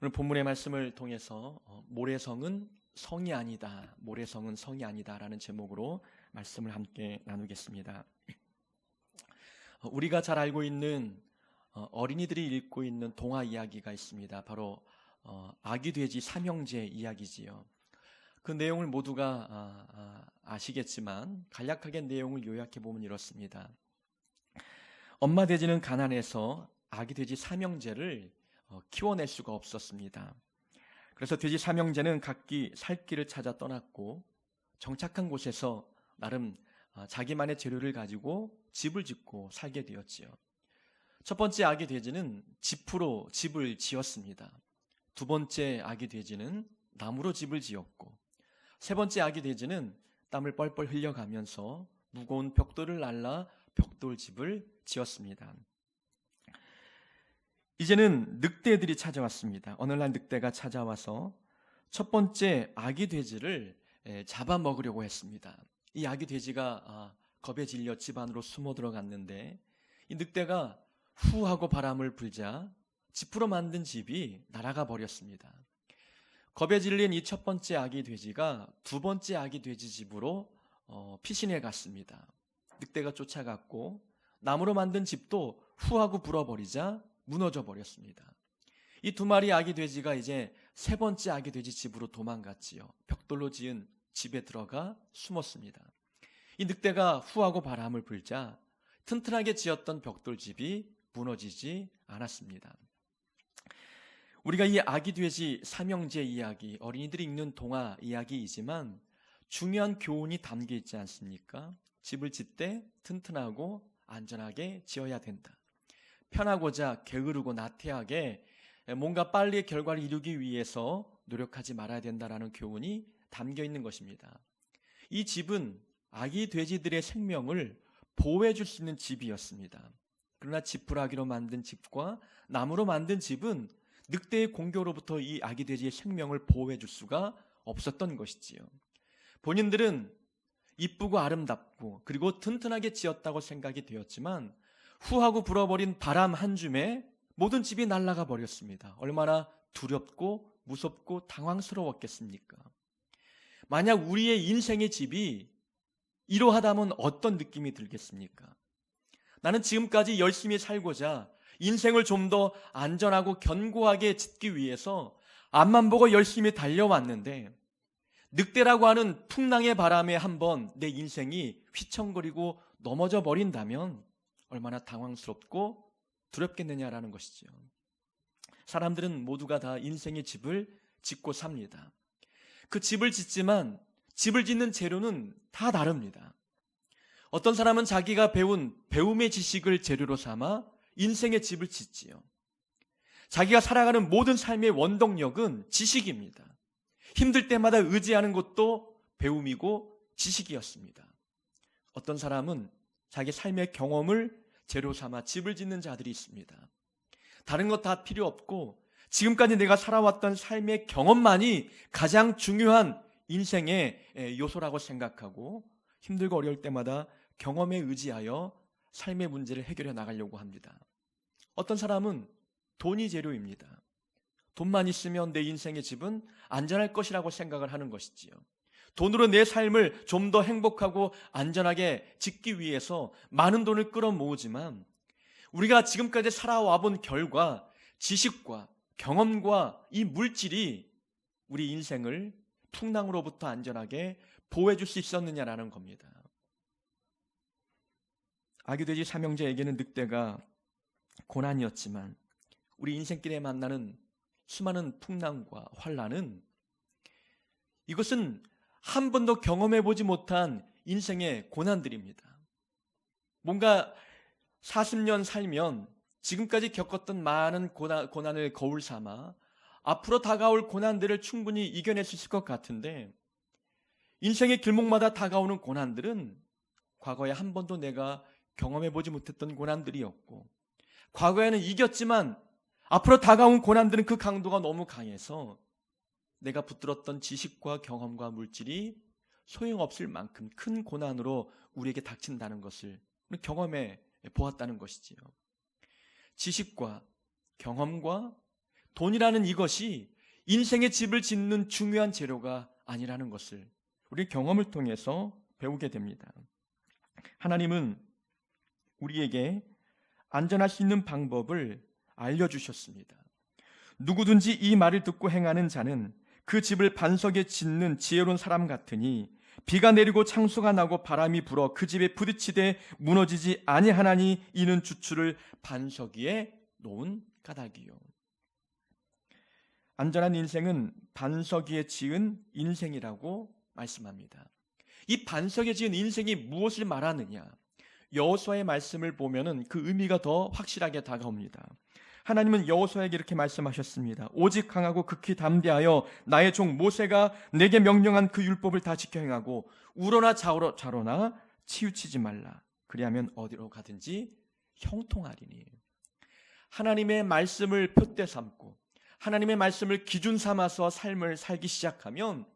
오늘 본문의 말씀을 통해서 모래성은 성이 아니다, 모래성은 성이 아니다라는 제목으로 말씀을 함께 나누겠습니다. 우리가 잘 알고 있는 어린이들이 읽고 있는 동화 이야기가 있습니다. 바로 아기 돼지 삼형제 이야기지요. 그 내용을 모두가 아시겠지만 간략하게 내용을 요약해 보면 이렇습니다. 엄마 돼지는 가난해서 아기 돼지 삼형제를 키워낼 수가 없었습니다. 그래서 돼지 삼형제는 각기 살 길을 찾아 떠났고 정착한 곳에서 나름 자기만의 재료를 가지고 집을 짓고 살게 되었지요. 첫 번째 아기 돼지는 짚으로 집을 지었습니다. 두 번째 아기 돼지는 나무로 집을 지었고, 세 번째 아기 돼지는 땀을 뻘뻘 흘려가면서 무거운 벽돌을 날라 벽돌집을 지었습니다. 이제는 늑대들이 찾아왔습니다. 어느 날 늑대가 찾아와서 첫 번째 아기 돼지를 잡아먹으려고 했습니다. 이 아기 돼지가 겁에 질려 집 안으로 숨어 들어갔는데, 이 늑대가 후 하고 바람을 불자 짚으로 만든 집이 날아가 버렸습니다. 겁에 질린 이 첫 번째 아기 돼지가 두 번째 아기 돼지 집으로 피신해 갔습니다. 늑대가 쫓아갔고 나무로 만든 집도 후 하고 불어버리자 무너져 버렸습니다. 이 두 마리 아기 돼지가 이제 세 번째 아기 돼지 집으로 도망갔지요. 벽돌로 지은 집에 들어가 숨었습니다. 이 늑대가 후하고 바람을 불자 튼튼하게 지었던 벽돌집이 무너지지 않았습니다. 우리가 이 아기 돼지 삼형제 이야기, 어린이들이 읽는 동화 이야기이지만 중요한 교훈이 담겨 있지 않습니까? 집을 짓되 튼튼하고 안전하게 지어야 된다. 편하고자 게으르고 나태하게 뭔가 빨리 결과를 이루기 위해서 노력하지 말아야 된다라는 교훈이 담겨 있는 것입니다. 이 집은 아기 돼지들의 생명을 보호해 줄 수 있는 집이었습니다. 그러나 지푸라기로 만든 집과 나무로 만든 집은 늑대의 공격으로부터 이 아기 돼지의 생명을 보호해 줄 수가 없었던 것이지요. 본인들은 이쁘고 아름답고 그리고 튼튼하게 지었다고 생각이 되었지만 후하고 불어버린 바람 한 줌에 모든 집이 날아가 버렸습니다. 얼마나 두렵고 무섭고 당황스러웠겠습니까? 만약 우리의 인생의 집이 이러하다면 어떤 느낌이 들겠습니까? 나는 지금까지 열심히 살고자 인생을 좀 더 안전하고 견고하게 짓기 위해서 앞만 보고 열심히 달려왔는데 늑대라고 하는 풍랑의 바람에 한번 내 인생이 휘청거리고 넘어져 버린다면 얼마나 당황스럽고 두렵겠느냐라는 것이죠. 사람들은 모두가 다 인생의 집을 짓고 삽니다. 그 집을 짓지만 집을 짓는 재료는 다 다릅니다. 어떤 사람은 자기가 배운 배움의 지식을 재료로 삼아 인생의 집을 짓지요. 자기가 살아가는 모든 삶의 원동력은 지식입니다. 힘들 때마다 의지하는 것도 배움이고 지식이었습니다. 어떤 사람은 자기 삶의 경험을 재료 삼아 집을 짓는 자들이 있습니다. 다른 것 다 필요 없고 지금까지 내가 살아왔던 삶의 경험만이 가장 중요한 인생의 요소라고 생각하고 힘들고 어려울 때마다 경험에 의지하여 삶의 문제를 해결해 나가려고 합니다. 어떤 사람은 돈이 재료입니다. 돈만 있으면 내 인생의 집은 안전할 것이라고 생각을 하는 것이지요. 돈으로 내 삶을 좀 더 행복하고 안전하게 짓기 위해서 많은 돈을 끌어모으지만 우리가 지금까지 살아와 본 결과, 지식과 경험과 이 물질이 우리 인생을 풍랑으로부터 안전하게 보호해 줄 수 있었느냐라는 겁니다. 아기 돼지 삼형제에게는 늑대가 고난이었지만 우리 인생길에 만나는 수많은 풍랑과 환난은 이것은 한 번도 경험해 보지 못한 인생의 고난들입니다. 뭔가 40년 살면 지금까지 겪었던 많은 고난을 거울 삼아 앞으로 다가올 고난들을 충분히 이겨낼 수 있을 것 같은데 인생의 길목마다 다가오는 고난들은 과거에 한 번도 내가 경험해 보지 못했던 고난들이었고 과거에는 이겼지만 앞으로 다가온 고난들은 그 강도가 너무 강해서 내가 붙들었던 지식과 경험과 물질이 소용없을 만큼 큰 고난으로 우리에게 닥친다는 것을 경험해 보았다는 것이지요. 지식과 경험과 돈이라는 이것이 인생의 집을 짓는 중요한 재료가 아니라는 것을 우리 경험을 통해서 배우게 됩니다. 하나님은 우리에게 안전할 수 있는 방법을 알려주셨습니다. 누구든지 이 말을 듣고 행하는 자는 그 집을 반석에 짓는 지혜로운 사람 같으니 비가 내리고 창수가 나고 바람이 불어 그 집에 부딪히되 무너지지 아니하나니 이는 주추를 반석 위에 놓은 까닭이요. 안전한 인생은 반석 위에 지은 인생이라고 말씀합니다. 이 반석에 지은 인생이 무엇을 말하느냐? 여호수아의 말씀을 보면은 그 의미가 더 확실하게 다가옵니다. 하나님은 여호수아에게 이렇게 말씀하셨습니다. 오직 강하고 극히 담대하여 나의 종 모세가 내게 명령한 그 율법을 다 지켜 행하고 우러나 좌로나 치우치지 말라. 그리하면 어디로 가든지 형통하리니. 하나님의 말씀을 표대 삼고 하나님의 말씀을 기준 삼아서 삶을 살기 시작하면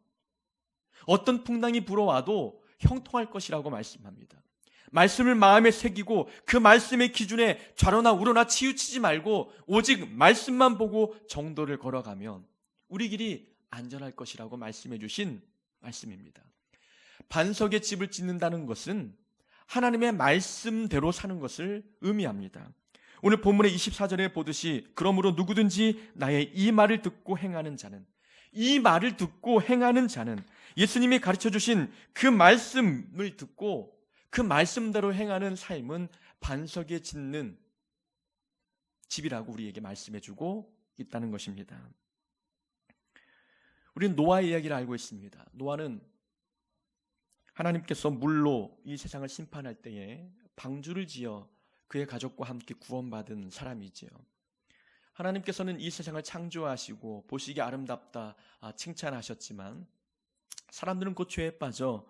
어떤 풍랑이 불어와도 형통할 것이라고 말씀합니다. 말씀을 마음에 새기고 그 말씀의 기준에 좌로나 우로나 치우치지 말고 오직 말씀만 보고 정도를 걸어가면 우리 길이 안전할 것이라고 말씀해 주신 말씀입니다. 반석의 집을 짓는다는 것은 하나님의 말씀대로 사는 것을 의미합니다. 오늘 본문의 24절에 보듯이 그러므로 누구든지 나의 이 말을 듣고 행하는 자는, 이 말을 듣고 행하는 자는 예수님이 가르쳐 주신 그 말씀을 듣고 그 말씀대로 행하는 삶은 반석에 짓는 집이라고 우리에게 말씀해 주고 있다는 것입니다. 우리는 노아의 이야기를 알고 있습니다. 노아는 하나님께서 물로 이 세상을 심판할 때에 방주를 지어 그의 가족과 함께 구원받은 사람이지요. 하나님께서는 이 세상을 창조하시고 보시기에 아름답다 칭찬하셨지만 사람들은 곧 죄에 빠져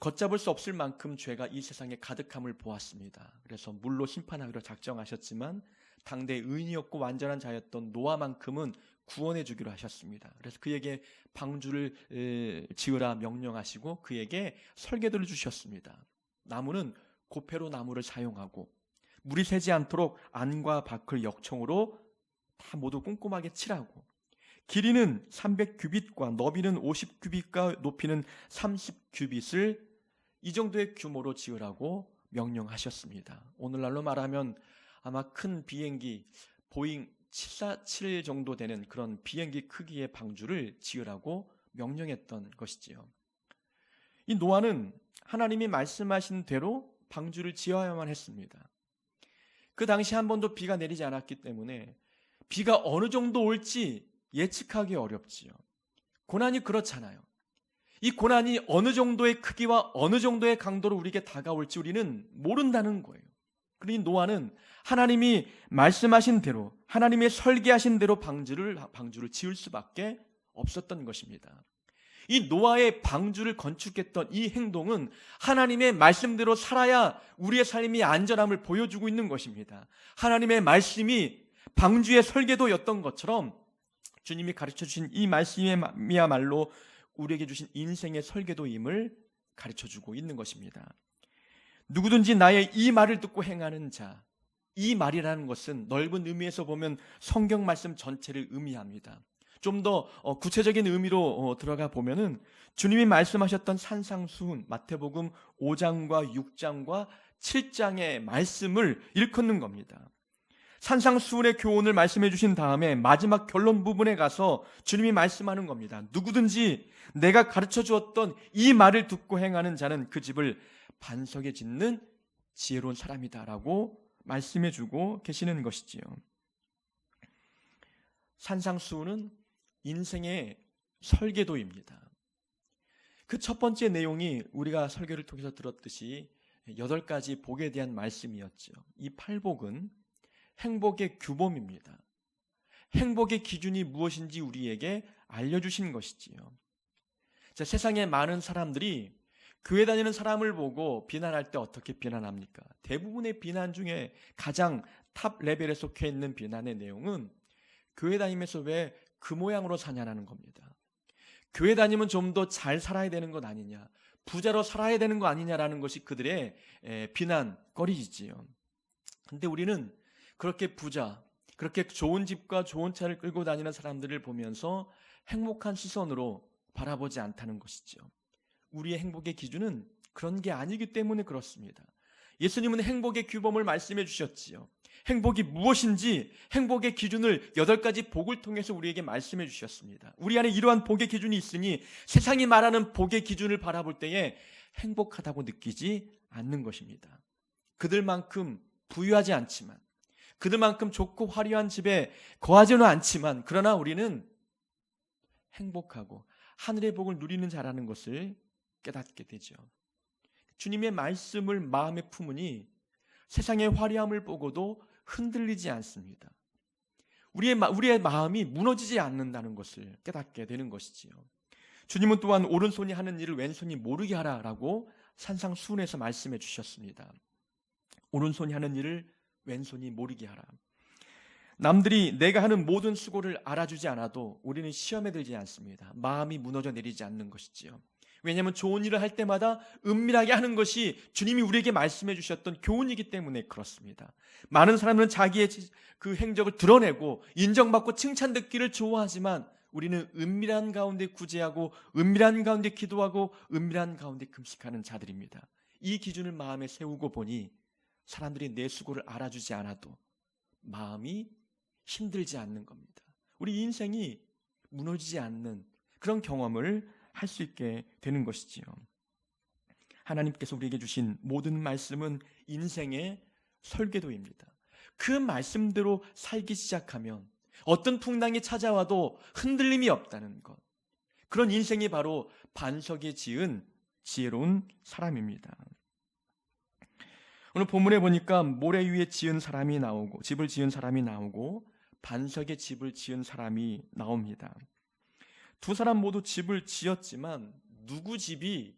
걷잡을 수 없을 만큼 죄가 이 세상에 가득함을 보았습니다. 그래서 물로 심판하기로 작정하셨지만 당대의 의인이었고 완전한 자였던 노아만큼은 구원해 주기로 하셨습니다. 그래서 그에게 방주를 지으라 명령하시고 그에게 설계도를 주셨습니다. 나무는 고페로 나무를 사용하고 물이 새지 않도록 안과 밖을 역청으로 다 모두 꼼꼼하게 칠하고 길이는 300규빗과 너비는 50규빗과 높이는 30규빗을 이 정도의 규모로 지으라고 명령하셨습니다. 오늘날로 말하면 아마 큰 비행기 보잉 747 정도 되는 그런 비행기 크기의 방주를 지으라고 명령했던 것이지요. 이 노아는 하나님이 말씀하신 대로 방주를 지어야만 했습니다. 그 당시 한 번도 비가 내리지 않았기 때문에 비가 어느 정도 올지 예측하기 어렵지요. 고난이 그렇잖아요. 이 고난이 어느 정도의 크기와 어느 정도의 강도로 우리에게 다가올지 우리는 모른다는 거예요. 그러니 노아는 하나님이 말씀하신 대로 하나님의 설계하신 대로 방주를 지을 수밖에 없었던 것입니다. 이 노아의 방주를 건축했던 이 행동은 하나님의 말씀대로 살아야 우리의 삶이 안전함을 보여주고 있는 것입니다. 하나님의 말씀이 방주의 설계도였던 것처럼 주님이 가르쳐 주신 이 말씀이야말로 우리에게 주신 인생의 설계도임을 가르쳐주고 있는 것입니다. 누구든지 나의 이 말을 듣고 행하는 자, 이 말이라는 것은 넓은 의미에서 보면 성경 말씀 전체를 의미합니다. 좀 더 구체적인 의미로 들어가 보면은 주님이 말씀하셨던 산상수훈 마태복음 5장과 6장과 7장의 말씀을 일컫는 겁니다. 산상수훈의 교훈을 말씀해 주신 다음에 마지막 결론 부분에 가서 주님이 말씀하는 겁니다. 누구든지 내가 가르쳐 주었던 이 말을 듣고 행하는 자는 그 집을 반석에 짓는 지혜로운 사람이다라고 말씀해 주고 계시는 것이지요. 산상수훈은 인생의 설계도입니다. 그 첫 번째 내용이 우리가 설교를 통해서 들었듯이 8가지 복에 대한 말씀이었죠. 이 팔복은 행복의 규범입니다. 행복의 기준이 무엇인지 우리에게 알려주신 것이지요. 자, 세상에 많은 사람들이 교회 다니는 사람을 보고 비난할 때 어떻게 비난합니까? 대부분의 비난 중에 가장 탑 레벨에 속해 있는 비난의 내용은 교회 다니면서 왜 그 모양으로 사냐라는 겁니다. 교회 다니면 좀 더 잘 살아야 되는 것 아니냐, 부자로 살아야 되는 거 아니냐라는 것이 그들의 비난거리지요. 근데 우리는 그렇게 부자, 그렇게 좋은 집과 좋은 차를 끌고 다니는 사람들을 보면서 행복한 시선으로 바라보지 않다는 것이죠. 우리의 행복의 기준은 그런 게 아니기 때문에 그렇습니다. 예수님은 행복의 규범을 말씀해 주셨지요. 행복이 무엇인지 행복의 기준을 8가지 복을 통해서 우리에게 말씀해 주셨습니다. 우리 안에 이러한 복의 기준이 있으니 세상이 말하는 복의 기준을 바라볼 때에 행복하다고 느끼지 않는 것입니다. 그들만큼 부유하지 않지만, 그들만큼 좋고 화려한 집에 거하지는 않지만, 그러나 우리는 행복하고 하늘의 복을 누리는 자라는 것을 깨닫게 되죠. 주님의 말씀을 마음에 품으니 세상의 화려함을 보고도 흔들리지 않습니다. 우리의 마음이 무너지지 않는다는 것을 깨닫게 되는 것이지요. 주님은 또한 오른손이 하는 일을 왼손이 모르게 하라라고 산상수훈에서 말씀해 주셨습니다. 오른손이 하는 일을 왼손이 모르게 하라. 남들이 내가 하는 모든 수고를 알아주지 않아도 우리는 시험에 들지 않습니다. 마음이 무너져 내리지 않는 것이지요. 왜냐하면 좋은 일을 할 때마다 은밀하게 하는 것이 주님이 우리에게 말씀해 주셨던 교훈이기 때문에 그렇습니다. 많은 사람들은 자기의 그 행적을 드러내고 인정받고 칭찬듣기를 좋아하지만 우리는 은밀한 가운데 구제하고 은밀한 가운데 기도하고 은밀한 가운데 금식하는 자들입니다. 이 기준을 마음에 세우고 보니 사람들이 내 수고를 알아주지 않아도 마음이 힘들지 않는 겁니다. 우리 인생이 무너지지 않는 그런 경험을 할 수 있게 되는 것이지요. 하나님께서 우리에게 주신 모든 말씀은 인생의 설계도입니다. 그 말씀대로 살기 시작하면 어떤 풍랑이 찾아와도 흔들림이 없다는 것. 그런 인생이 바로 반석에 지은 지혜로운 사람입니다. 오늘 본문에 보니까 모래 위에 지은 사람이 나오고 집을 지은 사람이 나오고 반석에 집을 지은 사람이 나옵니다. 두 사람 모두 집을 지었지만 누구 집이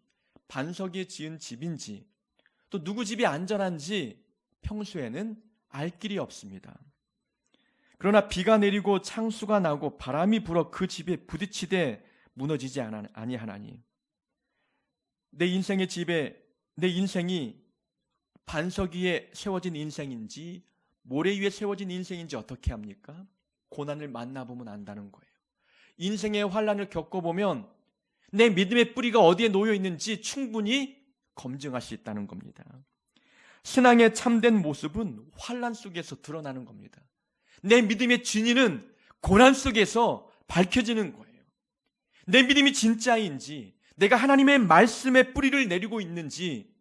반석에 지은 집인지 또 누구 집이 안전한지 평소에는 알 길이 없습니다. 그러나 비가 내리고 창수가 나고 바람이 불어 그 집에 부딪히되 무너지지 아니하나니 내 인생이 반석 위에 세워진 인생인지 모래 위에 세워진 인생인지 어떻게 합니까? 고난을 만나보면 안다는 거예요. 인생의 환난을 겪어보면 내 믿음의 뿌리가 어디에 놓여 있는지 충분히 검증할 수 있다는 겁니다. 신앙의 참된 모습은 환난 속에서 드러나는 겁니다. 내 믿음의 진위는 고난 속에서 밝혀지는 거예요. 내 믿음이 진짜인지 내가 하나님의 말씀에 뿌리를 내리고 있는지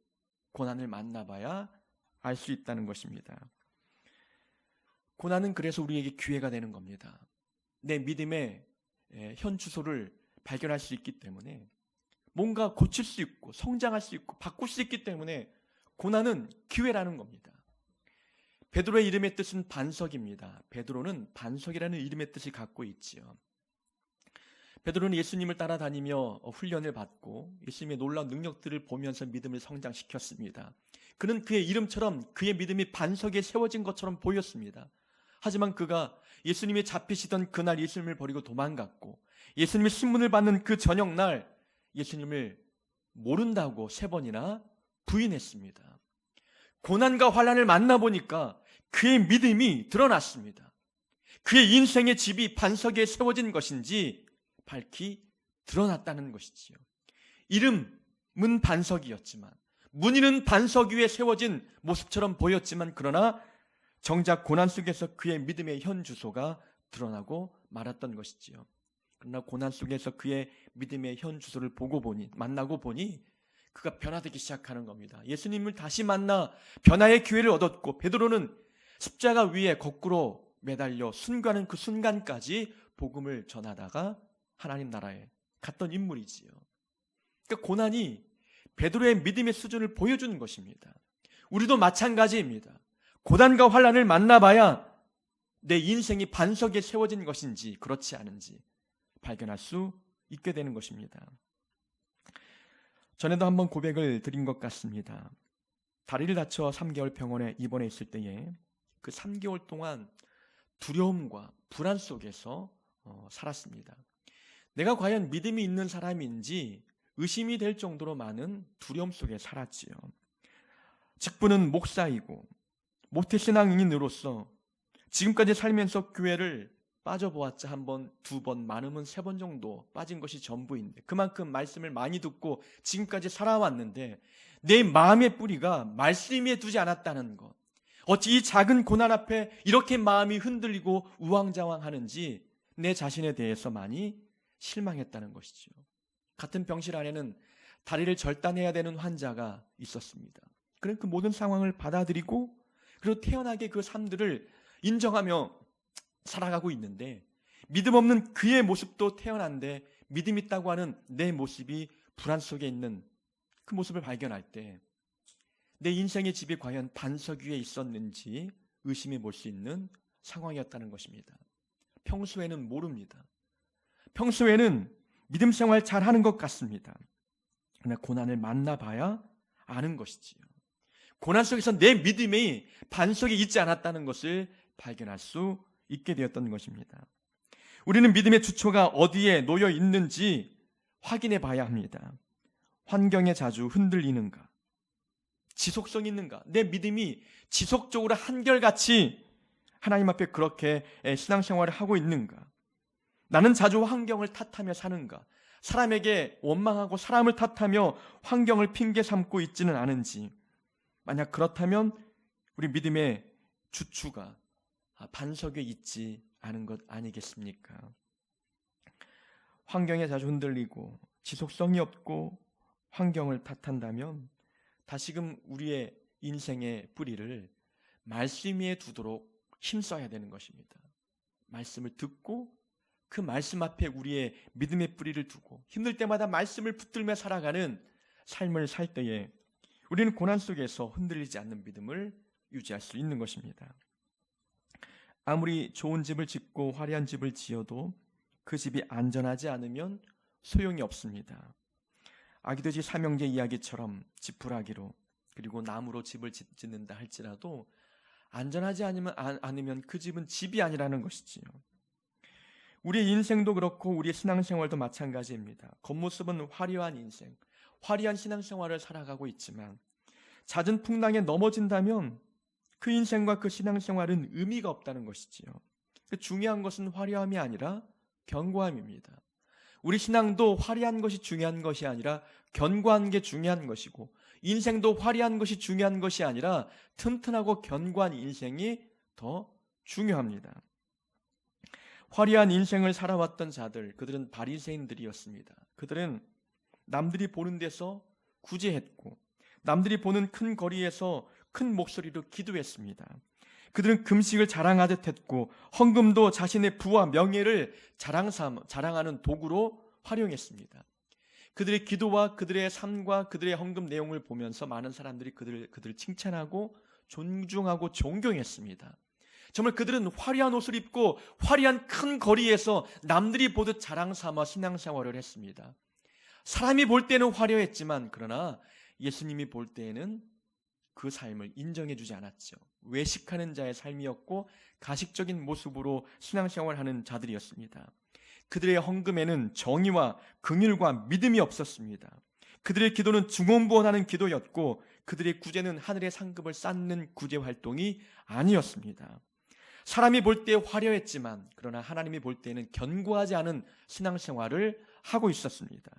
고난을 만나봐야 알 수 있다는 것입니다. 고난은 그래서 우리에게 기회가 되는 겁니다. 내 믿음의 현 주소를 발견할 수 있기 때문에 뭔가 고칠 수 있고 성장할 수 있고 바꿀 수 있기 때문에 고난은 기회라는 겁니다. 베드로의 이름의 뜻은 반석입니다. 베드로는 반석이라는 이름의 뜻을 갖고 있지요. 베드로는 예수님을 따라다니며 훈련을 받고 예수님의 놀라운 능력들을 보면서 믿음을 성장시켰습니다. 그는 그의 이름처럼 그의 믿음이 반석에 세워진 것처럼 보였습니다. 하지만 그가 예수님이 잡히시던 그날 예수님을 버리고 도망갔고 예수님의 신문을 받는 그 저녁날 예수님을 모른다고 3번이나 부인했습니다. 고난과 환난을 만나보니까 그의 믿음이 드러났습니다. 그의 인생의 집이 반석에 세워진 것인지 밝히 드러났다는 것이지요. 이름은 반석이었지만 문의는 반석 위에 세워진 모습처럼 보였지만 그러나 정작 고난 속에서 그의 믿음의 현 주소가 드러나고 말았던 것이지요. 그러나 고난 속에서 그의 믿음의 현 주소를 만나고 보니 그가 변화되기 시작하는 겁니다. 예수님을 다시 만나 변화의 기회를 얻었고 베드로는 십자가 위에 거꾸로 매달려 순간은 그 순간까지 복음을 전하다가 하나님 나라에 갔던 인물이지요. 그러니까 고난이 베드로의 믿음의 수준을 보여주는 것입니다. 우리도 마찬가지입니다. 고난과 환난을 만나봐야 내 인생이 반석에 세워진 것인지 그렇지 않은지 발견할 수 있게 되는 것입니다. 전에도 한번 고백을 드린 것 같습니다. 다리를 다쳐 3개월 병원에 입원해 있을 때에 그 3개월 동안 두려움과 불안 속에서 살았습니다. 내가 과연 믿음이 있는 사람인지 의심이 될 정도로 많은 두려움 속에 살았지요. 직분은 목사이고 모태신앙인으로서 지금까지 살면서 교회를 빠져보았자 한 번, 두 번, 많으면 세 번 정도 빠진 것이 전부인데, 그만큼 말씀을 많이 듣고 지금까지 살아왔는데 내 마음의 뿌리가 말씀 위에 두지 않았다는 것, 어찌 이 작은 고난 앞에 이렇게 마음이 흔들리고 우왕좌왕하는지 내 자신에 대해서 많이 실망했다는 것이죠. 같은 병실 안에는 다리를 절단해야 되는 환자가 있었습니다. 그런 그 모든 상황을 받아들이고 그리고 태연하게 그 삶들을 인정하며 살아가고 있는데, 믿음 없는 그의 모습도 태연한데 믿음 있다고 하는 내 모습이 불안 속에 있는 그 모습을 발견할 때 내 인생의 집이 과연 반석 위에 있었는지 의심해 볼 수 있는 상황이었다는 것입니다. 평소에는 모릅니다. 평소에는 믿음 생활 잘하는 것 같습니다. 그러나 고난을 만나봐야 아는 것이지요. 고난 속에서 내 믿음이 반석에 있지 않았다는 것을 발견할 수 있게 되었던 것입니다. 우리는 믿음의 주초가 어디에 놓여 있는지 확인해 봐야 합니다. 환경에 자주 흔들리는가? 지속성 있는가? 내 믿음이 지속적으로 한결같이 하나님 앞에 그렇게 신앙생활을 하고 있는가? 나는 자주 환경을 탓하며 사는가? 사람에게 원망하고 사람을 탓하며 환경을 핑계 삼고 있지는 않은지, 만약 그렇다면 우리 믿음의 주추가 반석에 있지 않은 것 아니겠습니까? 환경에 자주 흔들리고 지속성이 없고 환경을 탓한다면 다시금 우리의 인생의 뿌리를 말씀 위에 두도록 힘써야 되는 것입니다. 말씀을 듣고 그 말씀 앞에 우리의 믿음의 뿌리를 두고 힘들 때마다 말씀을 붙들며 살아가는 삶을 살 때에 우리는 고난 속에서 흔들리지 않는 믿음을 유지할 수 있는 것입니다. 아무리 좋은 집을 짓고 화려한 집을 지어도 그 집이 안전하지 않으면 소용이 없습니다. 아기돼지 삼형제 이야기처럼 지푸라기로 그리고 나무로 집을 짓는다 할지라도 안전하지 않으면 그 집은 집이 아니라는 것이지요. 우리의 인생도 그렇고 우리의 신앙생활도 마찬가지입니다. 겉모습은 화려한 인생, 화려한 신앙생활을 살아가고 있지만 잦은 풍랑에 넘어진다면 그 인생과 그 신앙생활은 의미가 없다는 것이지요. 중요한 것은 화려함이 아니라 견고함입니다. 우리 신앙도 화려한 것이 중요한 것이 아니라 견고한 게 중요한 것이고, 인생도 화려한 것이 중요한 것이 아니라 튼튼하고 견고한 인생이 더 중요합니다. 화려한 인생을 살아왔던 자들, 그들은 바리새인들이었습니다. 그들은 남들이 보는 데서 구제했고 남들이 보는 큰 거리에서 큰 목소리로 기도했습니다. 그들은 금식을 자랑하듯 했고 헌금도 자신의 부와 명예를 자랑하는 도구로 활용했습니다. 그들의 기도와 그들의 삶과 그들의 헌금 내용을 보면서 많은 사람들이 그들을 칭찬하고 존중하고 존경했습니다. 정말 그들은 화려한 옷을 입고 화려한 큰 거리에서 남들이 보듯 자랑 삼아 신앙생활을 했습니다. 사람이 볼 때는 화려했지만 그러나 예수님이 볼 때에는 그 삶을 인정해주지 않았죠. 외식하는 자의 삶이었고 가식적인 모습으로 신앙생활하는 자들이었습니다. 그들의 헌금에는 정의와 긍휼과 믿음이 없었습니다. 그들의 기도는 중언부언하는 기도였고 그들의 구제는 하늘의 상급을 쌓는 구제 활동이 아니었습니다. 사람이 볼 때 화려했지만 그러나 하나님이 볼 때는 견고하지 않은 신앙생활을 하고 있었습니다.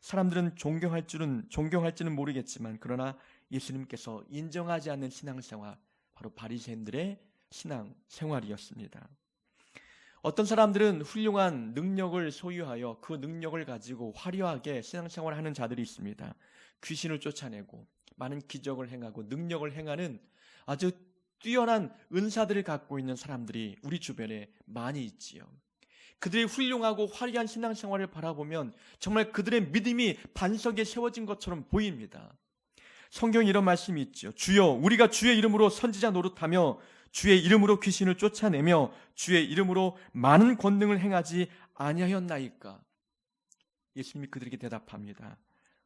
사람들은 존경할지는 모르겠지만 그러나 예수님께서 인정하지 않는 신앙생활, 바로 바리새인들의 신앙생활이었습니다. 어떤 사람들은 훌륭한 능력을 소유하여 그 능력을 가지고 화려하게 신앙생활을 하는 자들이 있습니다. 귀신을 쫓아내고 많은 기적을 행하고 능력을 행하는 아주 뛰어난 은사들을 갖고 있는 사람들이 우리 주변에 많이 있지요. 그들의 훌륭하고 화려한 신앙생활을 바라보면 정말 그들의 믿음이 반석에 세워진 것처럼 보입니다. 성경에 이런 말씀이 있죠. 주여, 우리가 주의 이름으로 선지자 노릇하며 주의 이름으로 귀신을 쫓아내며 주의 이름으로 많은 권능을 행하지 아니하였나이까? 예수님이 그들에게 대답합니다.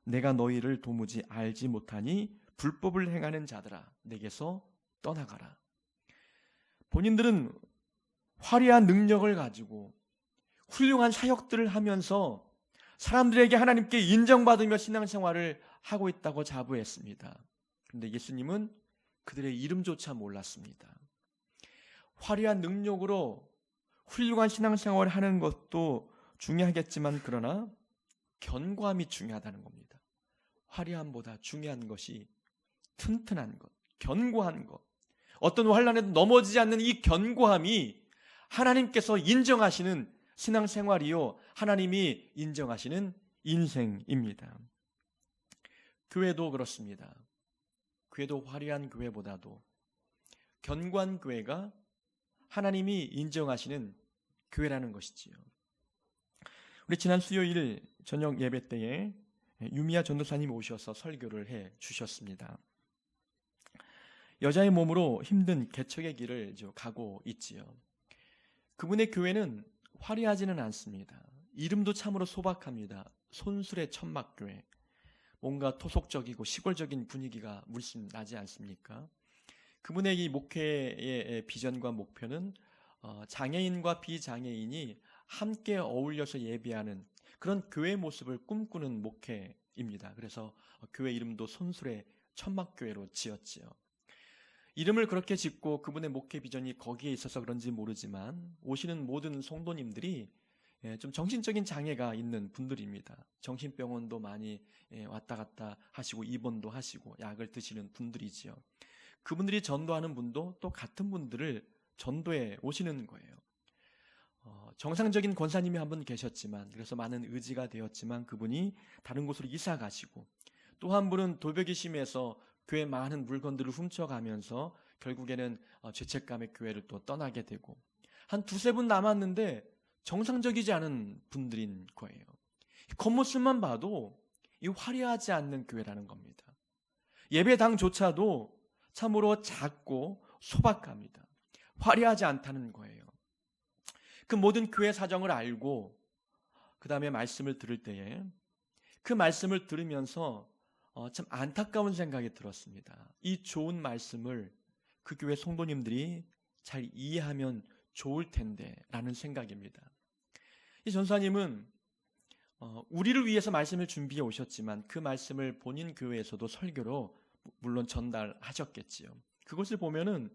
내가 너희를 도무지 알지 못하니 불법을 행하는 자들아, 내게서 떠나가라. 본인들은 화려한 능력을 가지고 훌륭한 사역들을 하면서 사람들에게 하나님께 인정받으며 신앙생활을 하고 있다고 자부했습니다. 그런데 예수님은 그들의 이름조차 몰랐습니다. 화려한 능력으로 훌륭한 신앙생활을 하는 것도 중요하겠지만 그러나 견고함이 중요하다는 겁니다. 화려함보다 중요한 것이 튼튼한 것, 견고한 것. 어떤 환난에도 넘어지지 않는 이 견고함이 하나님께서 인정하시는 신앙생활이요, 하나님이 인정하시는 인생입니다. 교회도 그렇습니다. 교회도 화려한 교회보다도 견고한 교회가 하나님이 인정하시는 교회라는 것이지요. 우리 지난 수요일 저녁 예배 때에 유미아 전도사님이 오셔서 설교를 해 주셨습니다. 여자의 몸으로 힘든 개척의 길을 가고 있지요. 그분의 교회는 화려하지는 않습니다. 이름도 참으로 소박합니다. 손술의 천막교회. 뭔가 토속적이고 시골적인 분위기가 물씬 나지 않습니까? 그분의 이 목회의 비전과 목표는 장애인과 비장애인이 함께 어울려서 예배하는 그런 교회 모습을 꿈꾸는 목회입니다. 그래서 교회 이름도 손술의 천막교회로 지었지요. 이름을 그렇게 짓고 그분의 목회 비전이 거기에 있어서 그런지 모르지만 오시는 모든 성도님들이 좀 정신적인 장애가 있는 분들입니다. 정신병원도 많이 왔다 갔다 하시고 입원도 하시고 약을 드시는 분들이지요. 그분들이 전도하는 분도 또 같은 분들을 전도해 오시는 거예요. 정상적인 권사님이 한 분 계셨지만, 그래서 많은 의지가 되었지만 그분이 다른 곳으로 이사 가시고, 또 한 분은 도벽이 심해서 교회 많은 물건들을 훔쳐가면서 결국에는 죄책감의 교회를 또 떠나게 되고, 한 두세 분 남았는데 정상적이지 않은 분들인 거예요. 겉모습만 봐도 이 화려하지 않는 교회라는 겁니다. 예배당조차도 참으로 작고 소박합니다. 화려하지 않다는 거예요. 그 모든 교회 사정을 알고 그 다음에 말씀을 들을 때에 그 말씀을 들으면서 참 안타까운 생각이 들었습니다. 이 좋은 말씀을 그 교회 성도님들이 잘 이해하면 좋을 텐데 라는 생각입니다. 이 전사님은 우리를 위해서 말씀을 준비해 오셨지만 그 말씀을 본인 교회에서도 설교로 물론 전달하셨겠지요. 그것을 보면은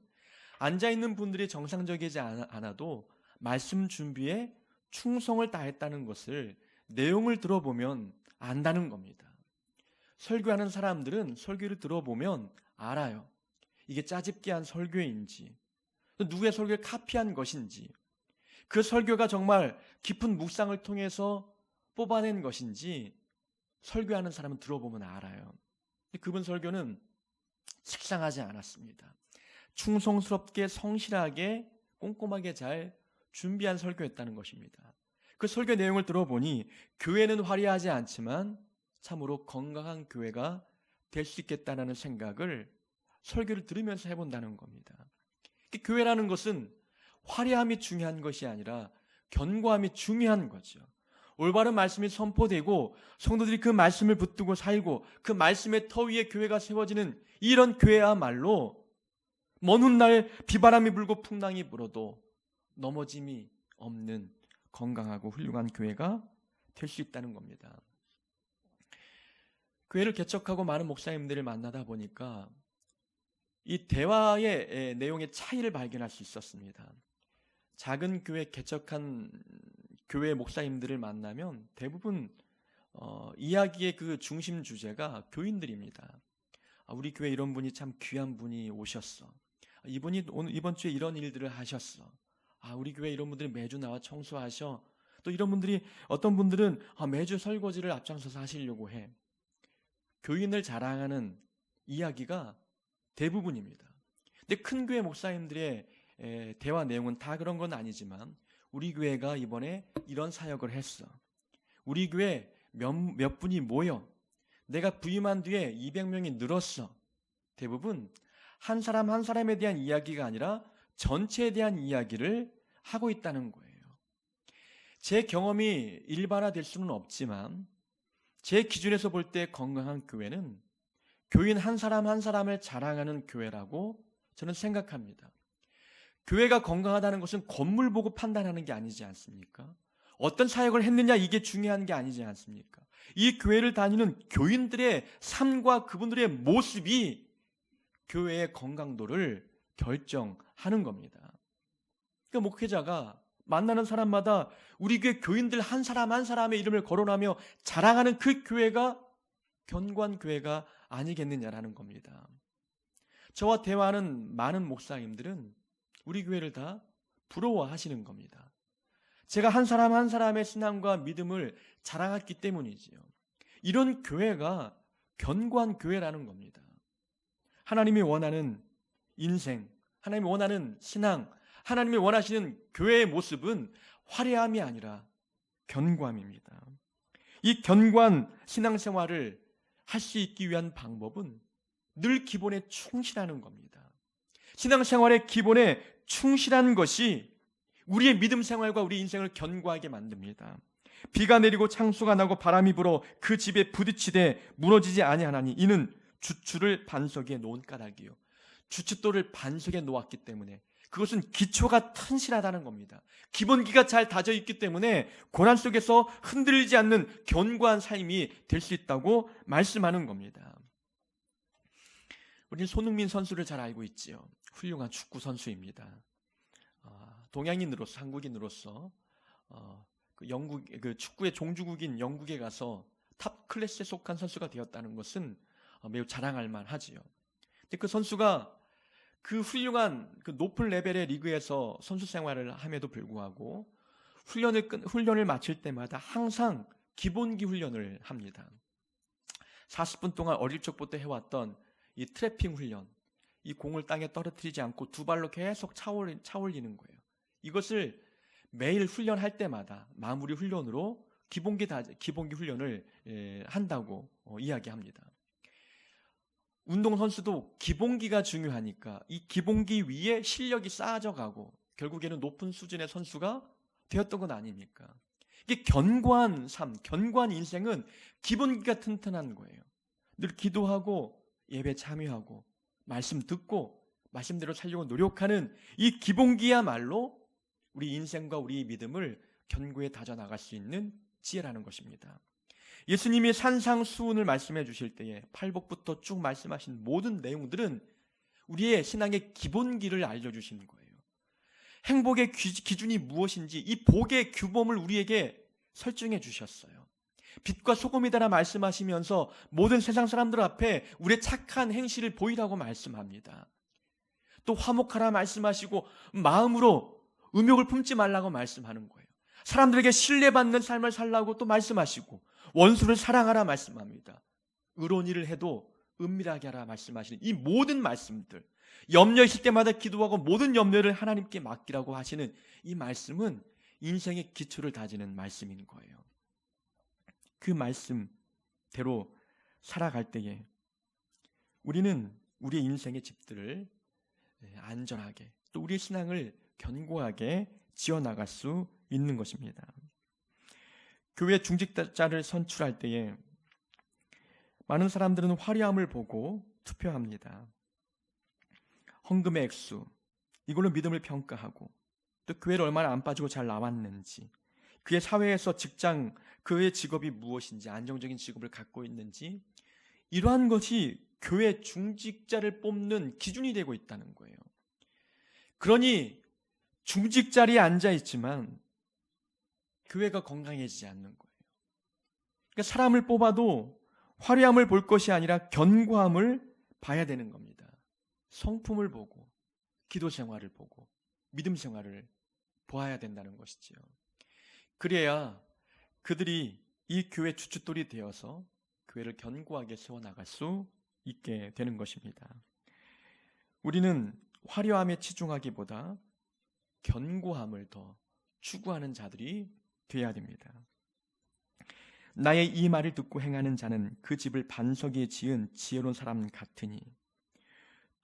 앉아있는 분들이 정상적이지 않아도 말씀 준비에 충성을 다했다는 것을 내용을 들어보면 안다는 겁니다. 설교하는 사람들은 설교를 들어보면 알아요. 이게 짜집기한 설교인지, 누구의 설교를 카피한 것인지, 그 설교가 정말 깊은 묵상을 통해서 뽑아낸 것인지 설교하는 사람은 들어보면 알아요. 그분 설교는 식상하지 않았습니다. 충성스럽게 성실하게 꼼꼼하게 잘 준비한 설교였다는 것입니다. 그 설교 내용을 들어보니 교회는 화려하지 않지만 참으로 건강한 교회가 될 수 있겠다는 생각을 설교를 들으면서 해본다는 겁니다. 교회라는 것은 화려함이 중요한 것이 아니라 견고함이 중요한 거죠. 올바른 말씀이 선포되고 성도들이 그 말씀을 붙들고 살고 그 말씀의 터 위에 교회가 세워지는 이런 교회야말로 먼 훗날 비바람이 불고 풍랑이 불어도 넘어짐이 없는 건강하고 훌륭한 교회가 될 수 있다는 겁니다. 교회를 개척하고 많은 목사님들을 만나다 보니까 이 대화의 내용의 차이를 발견할 수 있었습니다. 작은 교회 개척한 교회 목사님들을 만나면 대부분 이야기의 그 중심 주제가 교인들입니다. 우리 교회 이런 분이 참 귀한 분이 오셨어. 이분이 이번 주에 이런 일들을 하셨어. 우리 교회 이런 분들이 매주 나와 청소하셔. 또 이런 분들이 어떤 분들은 매주 설거지를 앞장서서 하시려고 해. 교인을 자랑하는 이야기가 대부분입니다. 근데 큰 교회 목사님들의 대화 내용은 다 그런 건 아니지만 우리 교회가 이번에 이런 사역을 했어. 우리 교회 몇 분이 모여. 내가 부임한 뒤에 200명이 늘었어. 대부분 한 사람 한 사람에 대한 이야기가 아니라 전체에 대한 이야기를 하고 있다는 거예요. 제 경험이 일반화될 수는 없지만 제 기준에서 볼 때 건강한 교회는 교인 한 사람 한 사람을 자랑하는 교회라고 저는 생각합니다. 교회가 건강하다는 것은 건물 보고 판단하는 게 아니지 않습니까? 어떤 사역을 했느냐 이게 중요한 게 아니지 않습니까? 이 교회를 다니는 교인들의 삶과 그분들의 모습이 교회의 건강도를 결정하는 겁니다. 그러니까 목회자가 만나는 사람마다 우리 교회 교인들 한 사람 한 사람의 이름을 거론하며 자랑하는 그 교회가 견고한 교회가 아니겠느냐라는 겁니다. 저와 대화하는 많은 목사님들은 우리 교회를 다 부러워하시는 겁니다. 제가 한 사람 한 사람의 신앙과 믿음을 자랑했기 때문이지요. 이런 교회가 견고한 교회라는 겁니다. 하나님이 원하는 인생, 하나님이 원하는 신앙, 하나님이 원하시는 교회의 모습은 화려함이 아니라 견고함입니다. 이 견고한 신앙생활을 할 수 있기 위한 방법은 늘 기본에 충실하는 겁니다. 신앙생활의 기본에 충실한 것이 우리의 믿음 생활과 우리 인생을 견고하게 만듭니다. 비가 내리고 창수가 나고 바람이 불어 그 집에 부딪히되 무너지지 아니하나니 이는 주추를 반석에 놓은 까닭이요. 주춧돌을 반석에 놓았기 때문에 그것은 기초가 튼실하다는 겁니다. 기본기가 잘 다져 있기 때문에 고난 속에서 흔들리지 않는 견고한 삶이 될 수 있다고 말씀하는 겁니다. 우리는 손흥민 선수를 잘 알고 있지요. 훌륭한 축구 선수입니다. 동양인으로서, 한국인으로서 그 축구의 종주국인 영국에 가서 탑 클래스에 속한 선수가 되었다는 것은 매우 자랑할 만하지요. 근데 그 선수가 그 훌륭한 그 높은 레벨의 리그에서 선수 생활을 함에도 불구하고 훈련을 마칠 때마다 항상 기본기 훈련을 합니다. 40분 동안 어릴 적부터 해왔던 이 트래핑 훈련, 이 공을 땅에 떨어뜨리지 않고 두 발로 계속 차 올리는 거예요. 이것을 매일 훈련할 때마다 마무리 훈련으로 기본기 훈련을 한다고 이야기합니다. 운동선수도 기본기가 중요하니까 이 기본기 위에 실력이 쌓아져 가고 결국에는 높은 수준의 선수가 되었던 건 아닙니까? 이게 견고한 삶, 견고한 인생은 기본기가 튼튼한 거예요. 늘 기도하고 예배 참여하고 말씀 듣고 말씀대로 살려고 노력하는 이 기본기야말로 우리 인생과 우리 믿음을 견고히 다져나갈 수 있는 지혜라는 것입니다. 예수님이 산상수훈을 말씀해 주실 때에 팔복부터 쭉 말씀하신 모든 내용들은 우리의 신앙의 기본기를 알려주시는 거예요. 행복의 기준이 무엇인지 이 복의 규범을 우리에게 설정해 주셨어요. 빛과 소금이다라 말씀하시면서 모든 세상 사람들 앞에 우리의 착한 행실을 보이라고 말씀합니다. 또 화목하라 말씀하시고 마음으로 음욕을 품지 말라고 말씀하는 거예요. 사람들에게 신뢰받는 삶을 살라고 또 말씀하시고 원수를 사랑하라 말씀합니다. 의로운 일을 해도 은밀하게 하라 말씀하시는 이 모든 말씀들, 염려 있을 때마다 기도하고 모든 염려를 하나님께 맡기라고 하시는 이 말씀은 인생의 기초를 다지는 말씀인 거예요. 그 말씀대로 살아갈 때에 우리는 우리의 인생의 집들을 안전하게 또 우리의 신앙을 견고하게 지어나갈 수 있는 것입니다. 교회 중직자를 선출할 때에 많은 사람들은 화려함을 보고 투표합니다. 헌금의 액수, 이걸로 믿음을 평가하고 또 교회를 얼마나 안 빠지고 잘 나왔는지, 그의 사회에서 직장, 그의 직업이 무엇인지, 안정적인 직업을 갖고 있는지, 이러한 것이 교회 중직자를 뽑는 기준이 되고 있다는 거예요. 그러니 중직 자리에 앉아 있지만 교회가 건강해지지 않는 거예요. 그러니까 사람을 뽑아도 화려함을 볼 것이 아니라 견고함을 봐야 되는 겁니다. 성품을 보고 기도 생활을 보고 믿음 생활을 보아야 된다는 것이지요. 그래야 그들이 이 교회 주춧돌이 되어서 교회를 견고하게 세워나갈 수 있게 되는 것입니다. 우리는 화려함에 치중하기보다 견고함을 더 추구하는 자들이 되어야 됩니다. 나의 이 말을 듣고 행하는 자는 그 집을 반석 위에 지은 지혜로운 사람 같으니,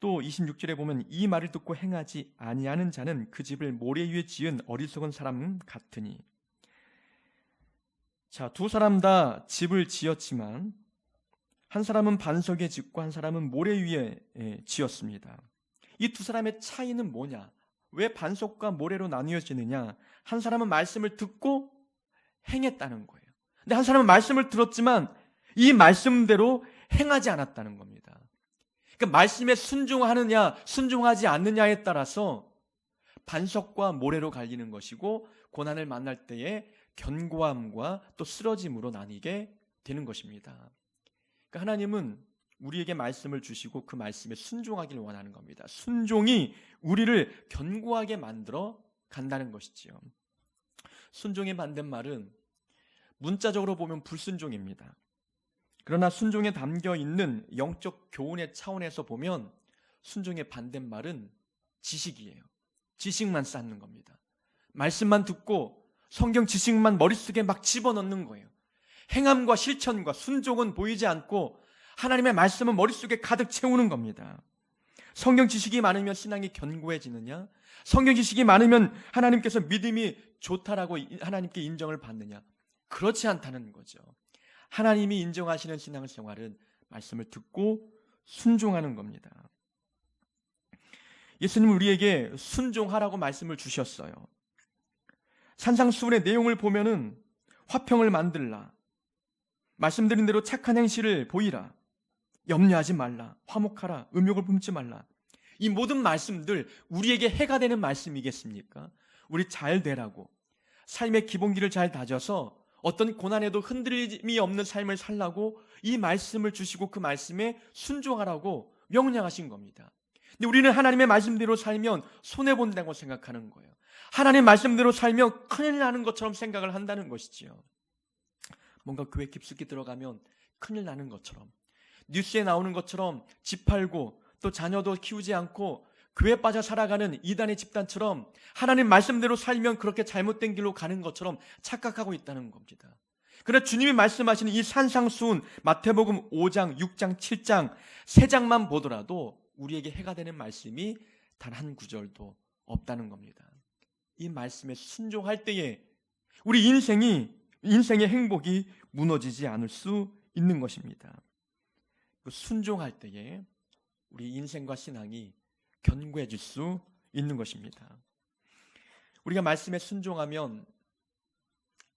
또 26절에 보면 이 말을 듣고 행하지 아니하는 자는 그 집을 모래 위에 지은 어리석은 사람 같으니. 자, 두 사람 다 집을 지었지만 한 사람은 반석에 짓고 한 사람은 모래 위에 지었습니다. 이 두 사람의 차이는 뭐냐? 왜 반석과 모래로 나뉘어지느냐? 한 사람은 말씀을 듣고 행했다는 거예요. 근데 한 사람은 말씀을 들었지만 이 말씀대로 행하지 않았다는 겁니다. 그러니까 말씀에 순종하느냐, 순종하지 않느냐에 따라서 반석과 모래로 갈리는 것이고 고난을 만날 때에 견고함과 또 쓰러짐으로 나뉘게 되는 것입니다. 그러니까 하나님은 우리에게 말씀을 주시고 그 말씀에 순종하기를 원하는 겁니다. 순종이 우리를 견고하게 만들어 간다는 것이지요. 순종의 반대말은 문자적으로 보면 불순종입니다. 그러나 순종에 담겨 있는 영적 교훈의 차원에서 보면 순종의 반대말은 지식이에요. 지식만 쌓는 겁니다. 말씀만 듣고 성경 지식만 머릿속에 막 집어넣는 거예요. 행함과 실천과 순종은 보이지 않고 하나님의 말씀은 머릿속에 가득 채우는 겁니다. 성경 지식이 많으면 신앙이 견고해지느냐? 성경 지식이 많으면 하나님께서 믿음이 좋다라고 하나님께 인정을 받느냐? 그렇지 않다는 거죠. 하나님이 인정하시는 신앙생활은 말씀을 듣고 순종하는 겁니다. 예수님은 우리에게 순종하라고 말씀을 주셨어요. 산상수훈의 내용을 보면은 화평을 만들라, 말씀드린 대로 착한 행실을 보이라, 염려하지 말라, 화목하라, 음욕을 품지 말라. 이 모든 말씀들 우리에게 해가 되는 말씀이겠습니까? 우리 잘 되라고, 삶의 기본기를 잘 다져서 어떤 고난에도 흔들림이 없는 삶을 살라고 이 말씀을 주시고 그 말씀에 순종하라고 명령하신 겁니다. 근데 우리는 하나님의 말씀대로 살면 손해본다고 생각하는 거예요. 하나님의 말씀대로 살면 큰일 나는 것처럼 생각을 한다는 것이지요. 뭔가 교회 깊숙이 들어가면 큰일 나는 것처럼, 뉴스에 나오는 것처럼 집 팔고 또 자녀도 키우지 않고 교회 빠져 살아가는 이단의 집단처럼 하나님 말씀대로 살면 그렇게 잘못된 길로 가는 것처럼 착각하고 있다는 겁니다. 그러나 주님이 말씀하시는 이 산상수훈, 마태복음 5장, 6장, 7장 3장만 보더라도 우리에게 해가 되는 말씀이 단 한 구절도 없다는 겁니다. 이 말씀에 순종할 때에 우리 인생의 행복이 무너지지 않을 수 있는 것입니다. 순종할 때에 우리 인생과 신앙이 견고해질 수 있는 것입니다. 우리가 말씀에 순종하면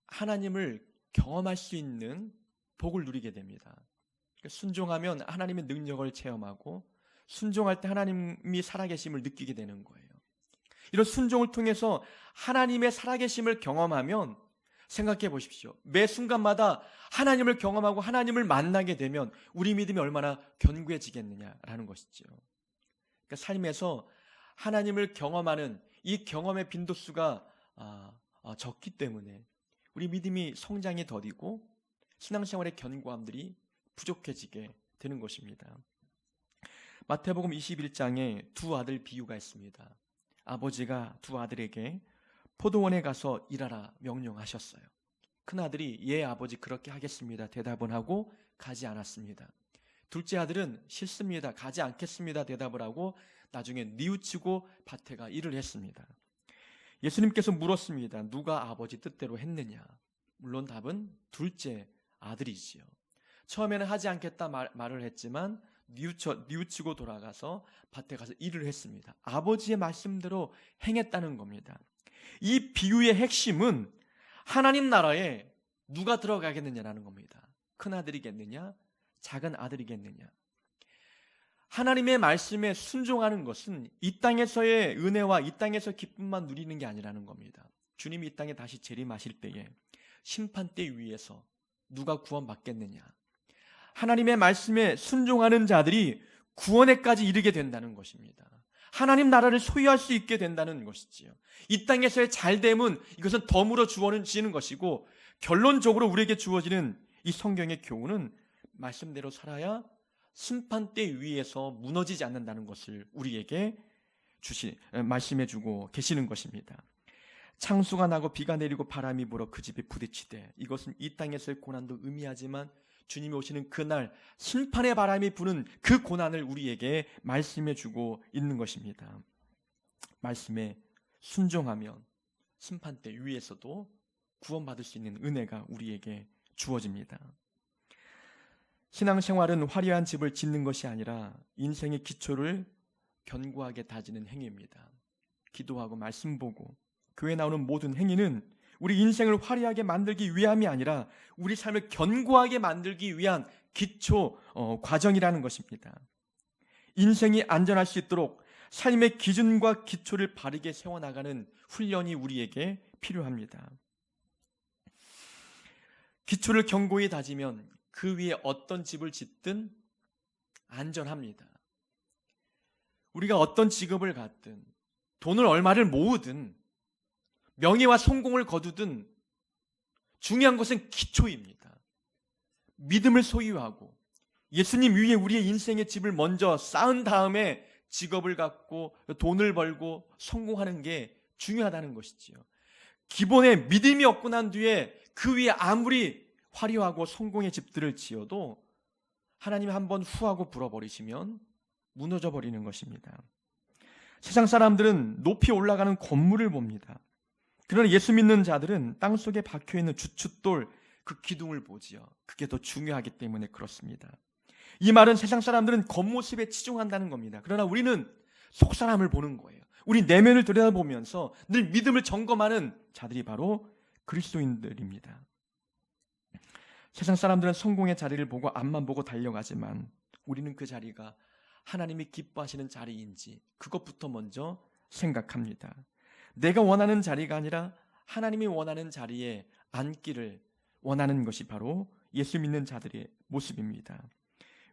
하나님을 경험할 수 있는 복을 누리게 됩니다. 순종하면 하나님의 능력을 체험하고 순종할 때 하나님이 살아계심을 느끼게 되는 거예요. 이런 순종을 통해서 하나님의 살아계심을 경험하면 생각해 보십시오. 매 순간마다 하나님을 경험하고 하나님을 만나게 되면 우리 믿음이 얼마나 견고해지겠느냐라는 것이죠. 그러니까 삶에서 하나님을 경험하는 이 경험의 빈도수가 적기 때문에 우리 믿음이 성장이 더디고 신앙생활의 견고함들이 부족해지게 되는 것입니다. 마태복음 21장에 두 아들 비유가 있습니다. 아버지가 두 아들에게 포도원에 가서 일하라 명령하셨어요. 큰아들이 예 아버지 그렇게 하겠습니다 대답은 하고 가지 않았습니다. 둘째 아들은 싫습니다 가지 않겠습니다 대답을 하고 나중에 뉘우치고 밭에 가 일을 했습니다. 예수님께서 물었습니다. 누가 아버지 뜻대로 했느냐? 물론 답은 둘째 아들이지요. 처음에는 하지 않겠다 말을 했지만 뉘우치고 돌아가서 밭에 가서 일을 했습니다. 아버지의 말씀대로 행했다는 겁니다. 이 비유의 핵심은 하나님 나라에 누가 들어가겠느냐라는 겁니다. 큰 아들이겠느냐, 작은 아들이겠느냐. 하나님의 말씀에 순종하는 것은 이 땅에서의 은혜와 이 땅에서 기쁨만 누리는 게 아니라는 겁니다. 주님이 이 땅에 다시 재림하실 때에 심판대 위에서 누가 구원받겠느냐. 하나님의 말씀에 순종하는 자들이 구원에까지 이르게 된다는 것입니다. 하나님 나라를 소유할 수 있게 된다는 것이지요. 이 땅에서의 잘됨은 이것은 덤으로 주어지는 것이고 결론적으로 우리에게 주어지는 이 성경의 교훈은 말씀대로 살아야 심판대 위에서 무너지지 않는다는 것을 우리에게 말씀해 주고 계시는 것입니다. 창수가 나고 비가 내리고 바람이 불어 그 집에 부딪히되 이것은 이 땅에서의 고난도 의미하지만 주님이 오시는 그날 심판의 바람이 부는 그 고난을 우리에게 말씀해 주고 있는 것입니다. 말씀에 순종하면 심판대 위에서도 구원받을 수 있는 은혜가 우리에게 주어집니다. 신앙생활은 화려한 집을 짓는 것이 아니라 인생의 기초를 견고하게 다지는 행위입니다. 기도하고 말씀 보고 교회 나오는 모든 행위는 우리 인생을 화려하게 만들기 위함이 아니라 우리 삶을 견고하게 만들기 위한 기초 과정이라는 것입니다. 인생이 안전할 수 있도록 삶의 기준과 기초를 바르게 세워나가는 훈련이 우리에게 필요합니다. 기초를 견고히 다지면 그 위에 어떤 집을 짓든 안전합니다. 우리가 어떤 직업을 갖든 돈을 얼마를 모으든 명예와 성공을 거두든 중요한 것은 기초입니다. 믿음을 소유하고 예수님 위에 우리의 인생의 집을 먼저 쌓은 다음에 직업을 갖고 돈을 벌고 성공하는 게 중요하다는 것이지요. 기본에 믿음이 없고 난 뒤에 그 위에 아무리 화려하고 성공의 집들을 지어도 하나님이 한번 후하고 불어버리시면 무너져 버리는 것입니다. 세상 사람들은 높이 올라가는 건물을 봅니다. 그러나 예수 믿는 자들은 땅속에 박혀있는 주춧돌 그 기둥을 보지요. 그게 더 중요하기 때문에 그렇습니다. 이 말은 세상 사람들은 겉모습에 치중한다는 겁니다. 그러나 우리는 속사람을 보는 거예요. 우리 내면을 들여다보면서 늘 믿음을 점검하는 자들이 바로 그리스도인들입니다. 세상 사람들은 성공의 자리를 보고 앞만 보고 달려가지만 우리는 그 자리가 하나님이 기뻐하시는 자리인지 그것부터 먼저 생각합니다. 내가 원하는 자리가 아니라 하나님이 원하는 자리에 앉기를 원하는 것이 바로 예수 믿는 자들의 모습입니다.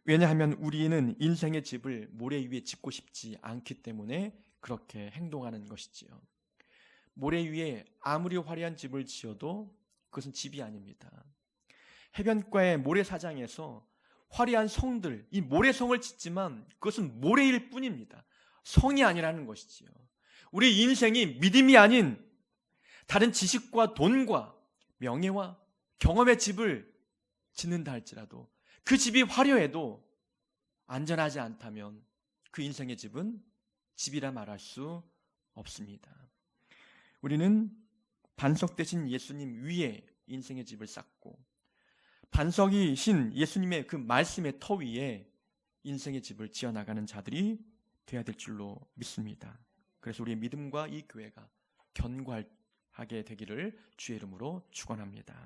왜냐하면 우리는 인생의 집을 모래 위에 짓고 싶지 않기 때문에 그렇게 행동하는 것이지요. 모래 위에 아무리 화려한 집을 지어도 그것은 집이 아닙니다. 해변가의 모래사장에서 화려한 성들, 이 모래성을 짓지만 그것은 모래일 뿐입니다. 성이 아니라는 것이지요. 우리 인생이 믿음이 아닌 다른 지식과 돈과 명예와 경험의 집을 짓는다 할지라도 그 집이 화려해도 안전하지 않다면 그 인생의 집은 집이라 말할 수 없습니다. 우리는 반석 대신 예수님 위에 인생의 집을 쌓고 반석이신 예수님의 그 말씀의 터 위에 인생의 집을 지어나가는 자들이 되어야 될 줄로 믿습니다. 그래서 우리의 믿음과 이 교회가 견고하게 되기를 주의 이름으로 축원합니다.